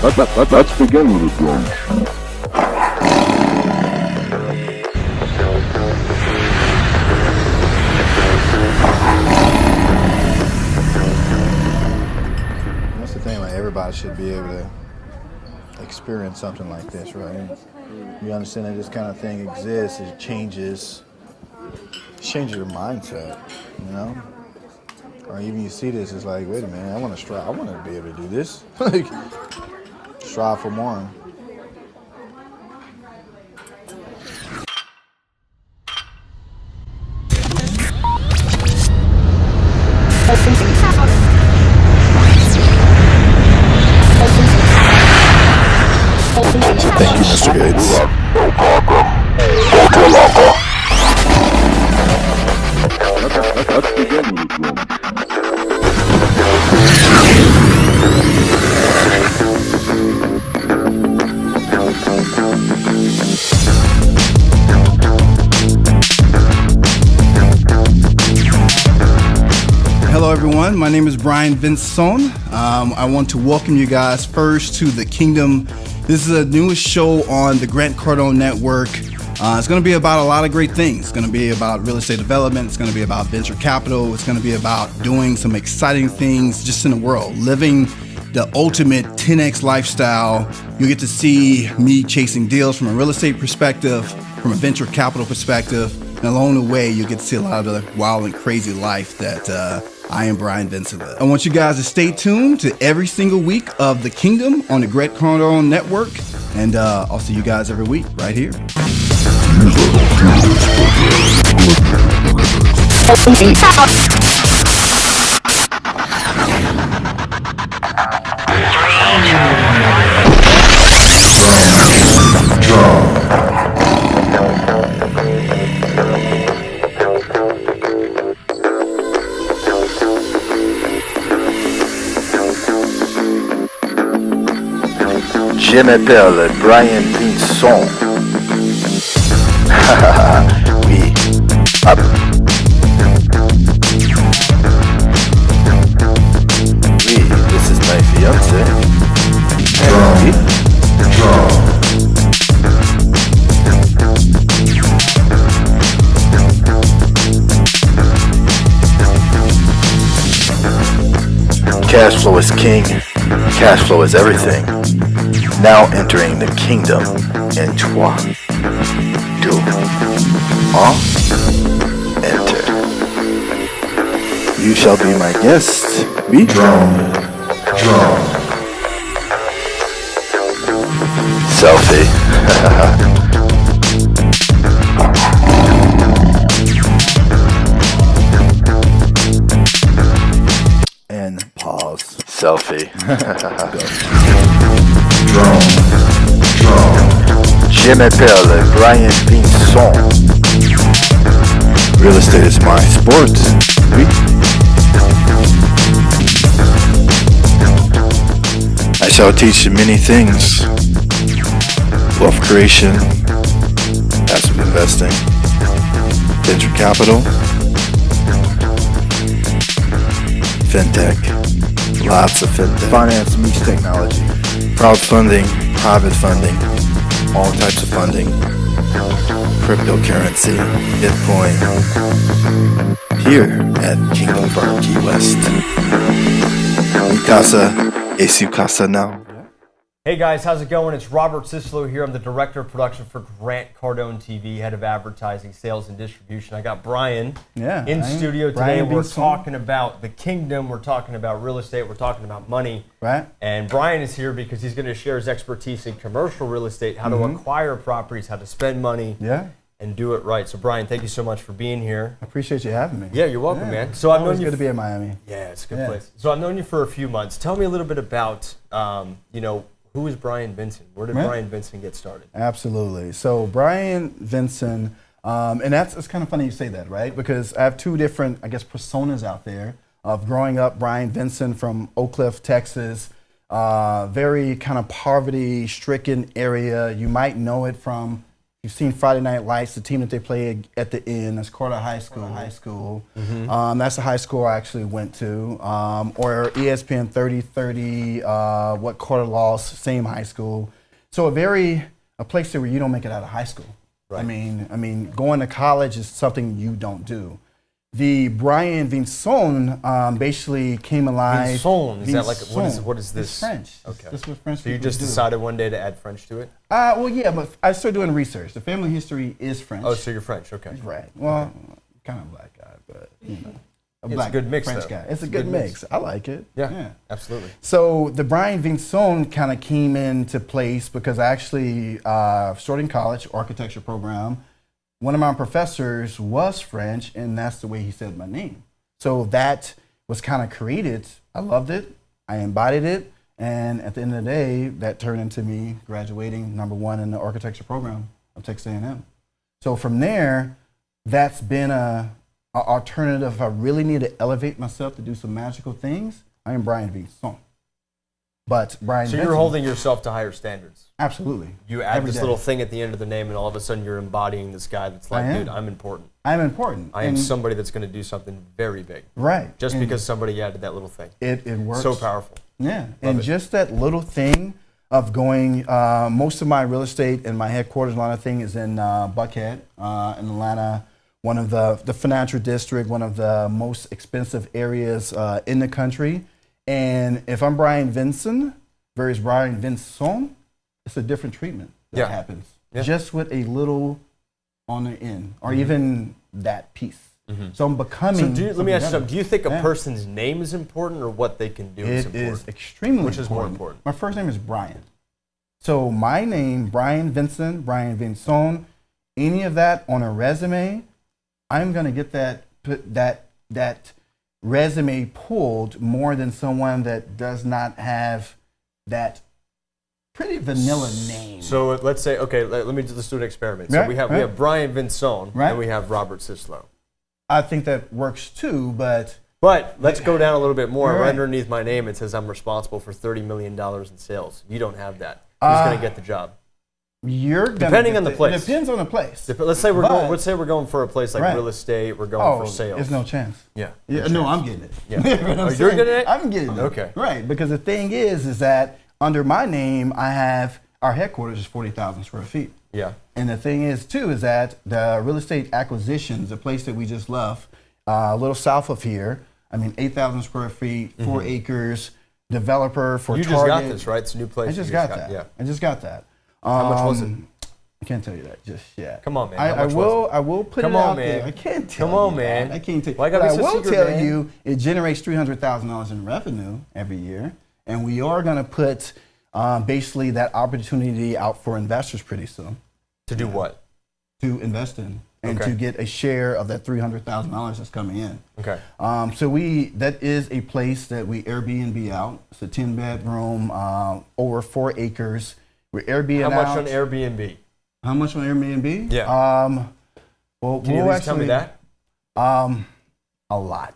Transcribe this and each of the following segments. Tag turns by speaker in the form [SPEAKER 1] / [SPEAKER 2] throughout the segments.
[SPEAKER 1] Let's begin with it then.
[SPEAKER 2] That's the thing, like everybody should be able to experience something like this, right? You understand that this kind of thing exists, it changes your mindset, you know? Or even you see this, it's like, wait a minute, I want to be able to do this. Like, strive for more. Thank you, Mr. Gates.
[SPEAKER 1] Let's begin with it then.
[SPEAKER 3] Hello everyone, my name is Brian Vinson. I want to welcome you guys first to The Kingdom. This is the newest show on the Cardone Network. It's going to be about a lot of great things. It's going to be about real estate development. It's going to be about venture capital. It's going to be about doing some exciting things just in the world, living the ultimate 10X lifestyle. You get to see me chasing deals from a real estate perspective, from a venture capital perspective, and along the way, you get to see a lot of the wild and crazy life that I am Brian Vinson live. I want you guys to stay tuned to every single week of The Kingdom on the Cardone Network, and I'll see you guys every week right here.
[SPEAKER 4] Je m'appelle Brian Vinson. Oui. Up. Oui, this is my fiance. Oui. Cash flow is king. Cash flow is everything. Now entering the kingdom in 3, 2, 1, enter. You shall be my guest. Oui? Drum. Selfie. And pause. Selfie. Je m'appelle Brian Vinson. Real estate is my sport. Oui. I shall teach you many things. Wealth creation, passive investing, venture capital, fintech, lots of fintech. Finance meets technology. Crowdfunding, private funding, all types of funding, cryptocurrency, Bitcoin, here at Kingdom Farm Key West. Mi casa es su casa now.
[SPEAKER 5] Hey guys, how's it going? It's Robert Syslo here. I'm the Director of Production for Cardone TV, Head of Advertising, Sales, and Distribution. I got Brian in studio today. We're talking about the kingdom. We're talking about real estate. We're talking about money.
[SPEAKER 3] Right.
[SPEAKER 5] And Brian is here because he's going to share his expertise in commercial real estate, how to acquire properties, how to spend money, and do it right. So Brian, thank you so much for being here.
[SPEAKER 3] I appreciate you having me.
[SPEAKER 5] Yeah, you're welcome, man. So I've known you.
[SPEAKER 3] Good to be in Miami.
[SPEAKER 5] Yeah, it's a good place. So I've known you for a few months. Tell me a little bit about, who is Brian Vinson? Where did Brian Vinson get started?
[SPEAKER 3] Absolutely. So Brian Vinson, and it's kind of funny you say that, right? Because I have two different, personas out there of growing up. Brian Vinson from Oak Cliff, Texas, very kind of poverty-stricken area. You might know it from you've seen Friday Night Lights, the team that they play at the end, that's Carter High School. That's the high school I actually went to. Or ESPN 30-30, what Carter lost, same high school. So a place where you don't make it out of high school. Right. I mean, going to college is something you don't do. The Brian Vinson basically came alive.
[SPEAKER 5] Vinson, is that like, what is this?
[SPEAKER 3] It's French.
[SPEAKER 5] Okay.
[SPEAKER 3] This is what French
[SPEAKER 5] So you
[SPEAKER 3] people
[SPEAKER 5] just
[SPEAKER 3] do.
[SPEAKER 5] decided one day to add French to it?
[SPEAKER 3] Well, yeah, but I started doing research. The family history is French.
[SPEAKER 5] Oh, so you're French, okay.
[SPEAKER 3] Right. Well, kind of black guy, but
[SPEAKER 5] It's a good mix,
[SPEAKER 3] French
[SPEAKER 5] though.
[SPEAKER 3] guy. It's a good mix. I like it.
[SPEAKER 5] Yeah, absolutely.
[SPEAKER 3] So the Brian Vinson kind of came into place because I actually started in college, architecture program. One of my professors was French, and that's the way he said my name. So that was kind of created. I loved it. I embodied it. And at the end of the day, that turned into me graduating #1 in the architecture program of Texas A&M. So from there, that's been a alternative. If I really need to elevate myself to do some magical things, I am Brian Vinson. But Brian
[SPEAKER 5] So
[SPEAKER 3] Vinson,
[SPEAKER 5] you're holding yourself to higher standards.
[SPEAKER 3] absolutely.
[SPEAKER 5] You add
[SPEAKER 3] Every
[SPEAKER 5] this
[SPEAKER 3] day.
[SPEAKER 5] little thing at the end of the name, and all of a sudden you're embodying this guy that's like,
[SPEAKER 3] I am.
[SPEAKER 5] dude, I'm important.
[SPEAKER 3] I'm important.
[SPEAKER 5] I am
[SPEAKER 3] And-
[SPEAKER 5] somebody that's going to do something very big.
[SPEAKER 3] Right.
[SPEAKER 5] Just
[SPEAKER 3] And
[SPEAKER 5] because somebody added that little thing.
[SPEAKER 3] it works.
[SPEAKER 5] So powerful.
[SPEAKER 3] Yeah,
[SPEAKER 5] Love
[SPEAKER 3] and
[SPEAKER 5] it.
[SPEAKER 3] just that little thing of going, most of my real estate and my headquarters, a lot of thing is in Buckhead, in Atlanta, one of the financial district, one of the most expensive areas in the country. And if I'm Brian Vinson versus Brian Vinson, it's a different treatment that happens.
[SPEAKER 5] Yeah.
[SPEAKER 3] Just with a little on the end, or even that piece. So I'm becoming.
[SPEAKER 5] So let me ask you
[SPEAKER 3] better.
[SPEAKER 5] something. Do you think a
[SPEAKER 3] Yeah.
[SPEAKER 5] person's name is important or what they can do is
[SPEAKER 3] It
[SPEAKER 5] important?
[SPEAKER 3] is extremely
[SPEAKER 5] Which is more
[SPEAKER 3] important.
[SPEAKER 5] important?
[SPEAKER 3] My first name is Brian. So my name, Brian Vinson, Brian Vinson, any of that on a resume, I'm gonna get that resume pulled more than someone that does not have that pretty vanilla name.
[SPEAKER 5] So let's say, okay, let's do an experiment. So
[SPEAKER 3] Right,
[SPEAKER 5] we
[SPEAKER 3] right.
[SPEAKER 5] have Brian Vinson
[SPEAKER 3] Right.
[SPEAKER 5] and we have Robert Syslo.
[SPEAKER 3] I think that works too, but
[SPEAKER 5] But let's go down a little bit more.
[SPEAKER 3] Right.
[SPEAKER 5] Right underneath my name, it says I'm responsible for $30 million in sales. You don't have that. Who's going to get the job?
[SPEAKER 3] you're gonna
[SPEAKER 5] Depending
[SPEAKER 3] get
[SPEAKER 5] on the place.
[SPEAKER 3] It depends on the place.
[SPEAKER 5] Let's say we're
[SPEAKER 3] But-
[SPEAKER 5] going for a place like
[SPEAKER 3] Right.
[SPEAKER 5] real estate. We're going for sales.
[SPEAKER 3] There's no chance.
[SPEAKER 5] Yeah.
[SPEAKER 3] Yeah, no, I'm getting it.
[SPEAKER 5] Yeah.
[SPEAKER 3] You know what I'm
[SPEAKER 5] Oh, you're
[SPEAKER 3] saying?
[SPEAKER 5] getting it?
[SPEAKER 3] I'm getting it.
[SPEAKER 5] Okay.
[SPEAKER 3] Right, because the thing is that under my name, I have our headquarters is 40,000 square feet.
[SPEAKER 5] Yeah.
[SPEAKER 3] And the thing is too is that the real estate acquisitions, the place that we just left, a little south of here. I mean, 8,000 square feet, 4 acres. Developer for
[SPEAKER 5] You
[SPEAKER 3] Target.
[SPEAKER 5] just got this, right? It's a new place.
[SPEAKER 3] I
[SPEAKER 5] you
[SPEAKER 3] just got that.
[SPEAKER 5] Yeah.
[SPEAKER 3] I just got that.
[SPEAKER 5] How much was it?
[SPEAKER 3] I can't tell you that just yet.
[SPEAKER 5] Come on, man.
[SPEAKER 3] I
[SPEAKER 5] How much
[SPEAKER 3] will.
[SPEAKER 5] was it?
[SPEAKER 3] I will put
[SPEAKER 5] Come
[SPEAKER 3] it
[SPEAKER 5] on,
[SPEAKER 3] out there.
[SPEAKER 5] man.
[SPEAKER 3] I can't tell
[SPEAKER 5] Come on,
[SPEAKER 3] you
[SPEAKER 5] man.
[SPEAKER 3] that. I can't tell you.
[SPEAKER 5] Why
[SPEAKER 3] But
[SPEAKER 5] gotta
[SPEAKER 3] I
[SPEAKER 5] be so
[SPEAKER 3] will
[SPEAKER 5] secret,
[SPEAKER 3] tell
[SPEAKER 5] man?
[SPEAKER 3] you it generates $300,000 in revenue every year, and we are going to put basically that opportunity out for investors pretty soon
[SPEAKER 5] To do what?
[SPEAKER 3] to invest in and
[SPEAKER 5] Okay.
[SPEAKER 3] to get a share of that $300,000 that's coming in.
[SPEAKER 5] Okay.
[SPEAKER 3] So that is a place that we Airbnb out. It's a 10-bedroom, over 4 acres. We're Airbnb
[SPEAKER 5] How much
[SPEAKER 3] out.
[SPEAKER 5] on Airbnb?
[SPEAKER 3] How much on Airbnb?
[SPEAKER 5] Yeah.
[SPEAKER 3] Well,
[SPEAKER 5] Can you at least tell me that?
[SPEAKER 3] A lot.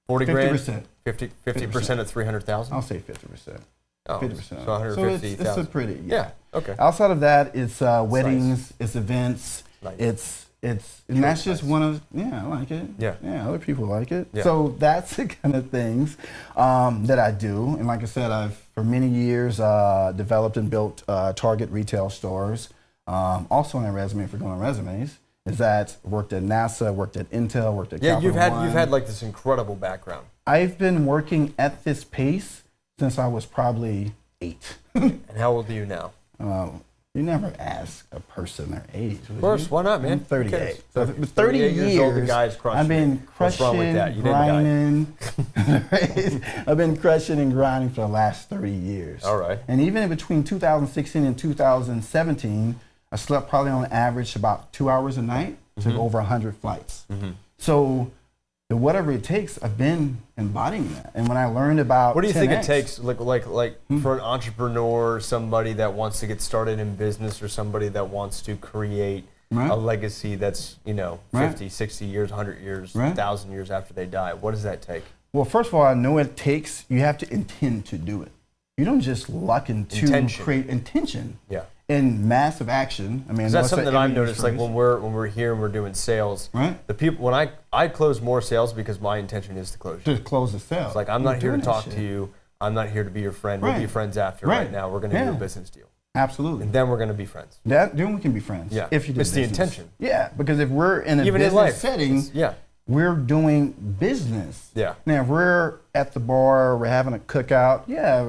[SPEAKER 5] 40 grand?
[SPEAKER 3] 50%.
[SPEAKER 5] 50% of 300,000?
[SPEAKER 3] I'll say 50%.
[SPEAKER 5] Oh,
[SPEAKER 3] 50%.
[SPEAKER 5] so 150,000.
[SPEAKER 3] it's a pretty.
[SPEAKER 5] Yeah. Okay.
[SPEAKER 3] Outside of that, it's weddings, it's events,
[SPEAKER 5] Nice.
[SPEAKER 3] it's and that's just one of I like it.
[SPEAKER 5] Yeah.
[SPEAKER 3] Yeah, other people like it.
[SPEAKER 5] Yeah.
[SPEAKER 3] So that's the kind of things that I do. And like I said, I've for many years developed and built Target retail stores. Also on my resume, for going on resumes, is that worked at NASA, worked at Intel, worked at
[SPEAKER 5] Yeah,
[SPEAKER 3] Capital One.
[SPEAKER 5] you've had like this incredible background.
[SPEAKER 3] I've been working at this pace since I was probably 8.
[SPEAKER 5] And how old are you now?
[SPEAKER 3] You never ask a person their age.
[SPEAKER 5] Of course, why not, man?
[SPEAKER 3] I'm
[SPEAKER 5] Who
[SPEAKER 3] 38.
[SPEAKER 5] cares?
[SPEAKER 3] So
[SPEAKER 5] You're
[SPEAKER 3] with 30
[SPEAKER 5] years old, the guy's crushing
[SPEAKER 3] I've been
[SPEAKER 5] it. What's wrong with that? You didn't die.
[SPEAKER 3] grinding. I've been crushing and grinding for the last 30 years.
[SPEAKER 5] All right.
[SPEAKER 3] And even in between 2016 and 2017, I slept probably on average about 2 hours a night, took over 100 flights. So whatever it takes, I've been embodying that. And when I learned about
[SPEAKER 5] What do you think it
[SPEAKER 3] 10X,
[SPEAKER 5] takes, like for an entrepreneur, somebody that wants to get started in business, or somebody that wants to create a legacy that's 50, 60 years, 100 years, 1,000 years after they die? What does that take?
[SPEAKER 3] Well, first of all, I know it takes, you have to intend to do it. You don't just luck into
[SPEAKER 5] Intention.
[SPEAKER 3] create intention.
[SPEAKER 5] Yeah.
[SPEAKER 3] in massive action. I mean,
[SPEAKER 5] that's something that I've noticed. Like when we're here and we're doing sales,
[SPEAKER 3] right?
[SPEAKER 5] The people when I close more sales because my intention is to close.
[SPEAKER 3] To close the sale.
[SPEAKER 5] It's like I'm not here to talk to you. I'm not here to be your friend. We'll be friends after. Right now, we're going to do a business deal.
[SPEAKER 3] Absolutely.
[SPEAKER 5] And then we're going to be friends.
[SPEAKER 3] Then we can be friends.
[SPEAKER 5] Yeah.
[SPEAKER 3] If you do
[SPEAKER 5] it's
[SPEAKER 3] business.
[SPEAKER 5] the intention.
[SPEAKER 3] Yeah, because if we're in a
[SPEAKER 5] even
[SPEAKER 3] business
[SPEAKER 5] in life,
[SPEAKER 3] setting, we're doing business.
[SPEAKER 5] Yeah.
[SPEAKER 3] Now, if we're at the bar, we're having a cookout,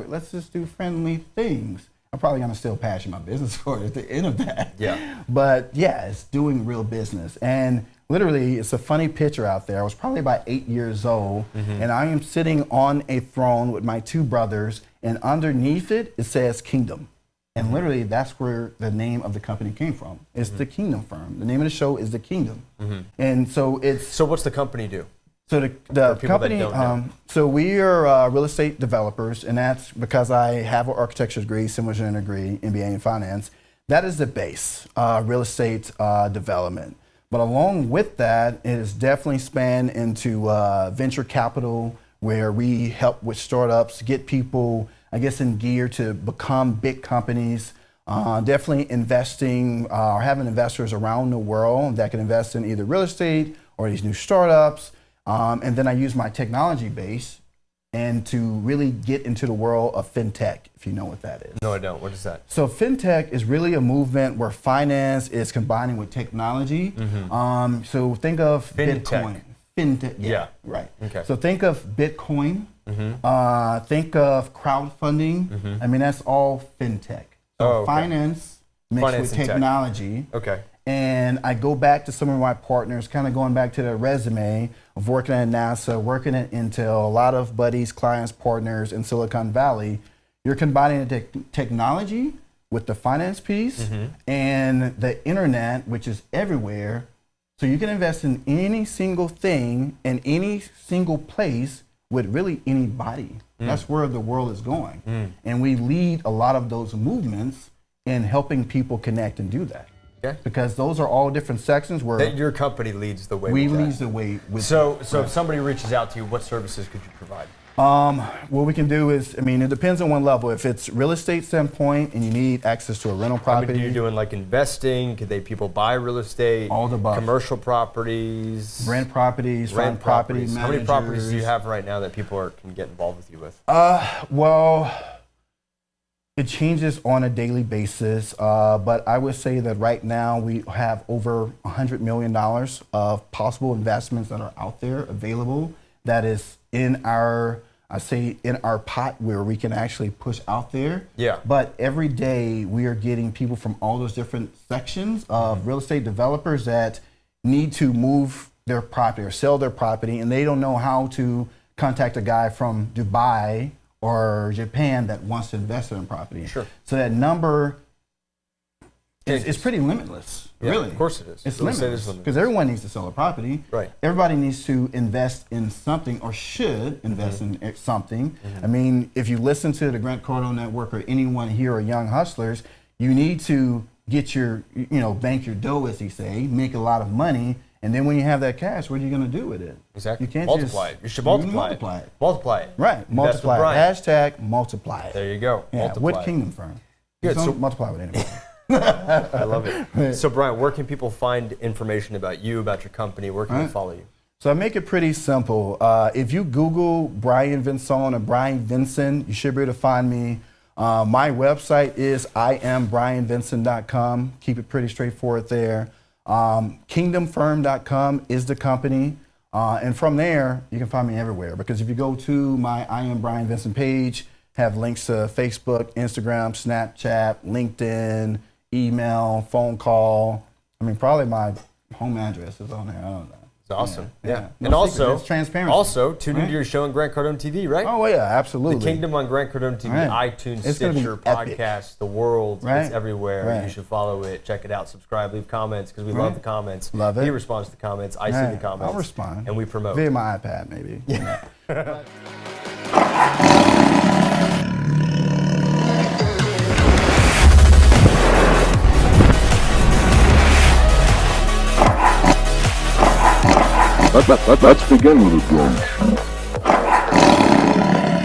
[SPEAKER 3] let's just do friendly things. I'm probably going to still passion my business for it at the end of that.
[SPEAKER 5] Yeah.
[SPEAKER 3] But it's doing real business. And literally, it's a funny picture out there. I was probably about 8 years old, and I am sitting on a throne with my two brothers, and underneath it, it says Kingdom. And literally, that's where the name of the company came from. It's the Kingdom Firm. The name of the show is The Kingdom. And so it's...
[SPEAKER 5] So what's the company do?
[SPEAKER 3] So the company, so we are real estate developers, and that's because I have an architecture degree, civil engineering degree, MBA in finance. That is the base, real estate development. But along with that, it is definitely spanned into venture capital, where we help with startups, get people, I guess, in gear to become big companies. Definitely investing or having investors around the world that can invest in either real estate or these new startups. And then I use my technology base and to really get into the world of FinTech, if you know what that is.
[SPEAKER 5] No, I don't. What is that?
[SPEAKER 3] So FinTech is really a movement where finance is combining with technology. So think of Bitcoin. FinTech, right.
[SPEAKER 5] Okay.
[SPEAKER 3] So think of Bitcoin, think of crowdfunding. I mean, that's all FinTech. So finance mixed with technology.
[SPEAKER 5] Okay.
[SPEAKER 3] And I go back to some of my partners, kind of going back to their resume of working at NASA, working at Intel, a lot of buddies, clients, partners in Silicon Valley. You're combining the technology with the finance piece and the internet, which is everywhere. So you can invest in any single thing in any single place with really anybody. That's where the world is going. And we lead a lot of those movements in helping people connect and do that.
[SPEAKER 5] Okay.
[SPEAKER 3] Because those are all different sections where
[SPEAKER 5] your company leads the way.
[SPEAKER 3] We lead the way with
[SPEAKER 5] so if somebody reaches out to you, what services could you provide?
[SPEAKER 3] What we can do is, I mean, it depends on one level. If it's real estate standpoint and you need access to a rental property.
[SPEAKER 5] I mean, are you doing like investing? Could people buy real estate?
[SPEAKER 3] All the above.
[SPEAKER 5] Commercial properties?
[SPEAKER 3] Rent properties, find property managers.
[SPEAKER 5] How many properties do you have right now that people can get involved with you with?
[SPEAKER 3] Well, it changes on a daily basis, but I would say that right now we have over $100 million of possible investments that are out there available that is in our pot where we can actually push out there.
[SPEAKER 5] Yeah.
[SPEAKER 3] But every day we are getting people from all those different sections of real estate developers that need to move their property or sell their property, and they don't know how to contact a guy from Dubai or Japan that wants to invest in property.
[SPEAKER 5] Sure.
[SPEAKER 3] So that number is pretty limitless. Really.
[SPEAKER 5] Of course it is.
[SPEAKER 3] It's limitless because everyone needs to sell a property.
[SPEAKER 5] Right.
[SPEAKER 3] Everybody needs to invest in something or should invest in something. I mean, if you listen to the Grant Cardone Network or anyone here or Young Hustlers, you need to get your, bank your dough, as they say, make a lot of money. And then when you have that cash, what are you going to do with it?
[SPEAKER 5] Exactly.
[SPEAKER 3] You can't
[SPEAKER 5] multiply it. You should multiply it. Multiply it.
[SPEAKER 3] Right. Multiply it. Hashtag multiply it.
[SPEAKER 5] There you go.
[SPEAKER 3] Yeah.
[SPEAKER 5] Multiply
[SPEAKER 3] What Kingdom Firm?
[SPEAKER 5] Good.
[SPEAKER 3] So multiply with anybody.
[SPEAKER 5] I love it. So Brian, where can people find information about you, about your company? Where can they follow you?
[SPEAKER 3] So I make it pretty simple. If you Google Brian Vinson or Brian Vinson, you should be able to find me. My website is iambrianvinson.com. Keep it pretty straightforward there. Kingdomfirm.com is the company. And from there, you can find me everywhere. Because if you go to my I Am Brian Vinson page, have links to Facebook, Instagram, Snapchat, LinkedIn, email, phone call. I mean, probably my home address is on there. I don't know.
[SPEAKER 5] It's awesome. Yeah.
[SPEAKER 3] No
[SPEAKER 5] And also,
[SPEAKER 3] it's transparency.
[SPEAKER 5] Also, tune into your show on Grant Cardone TV, right?
[SPEAKER 3] Oh, yeah, absolutely.
[SPEAKER 5] The Kingdom on Grant Cardone TV, iTunes, Stitcher, podcast, the world. It's everywhere. You should follow it, check it out, subscribe, leave comments, because we love the comments.
[SPEAKER 3] Love it.
[SPEAKER 5] He responds to the comments. I see the comments.
[SPEAKER 3] I'll respond.
[SPEAKER 5] And we promote.
[SPEAKER 3] Via my iPad, maybe. Yeah.
[SPEAKER 1] Let's begin with it, then.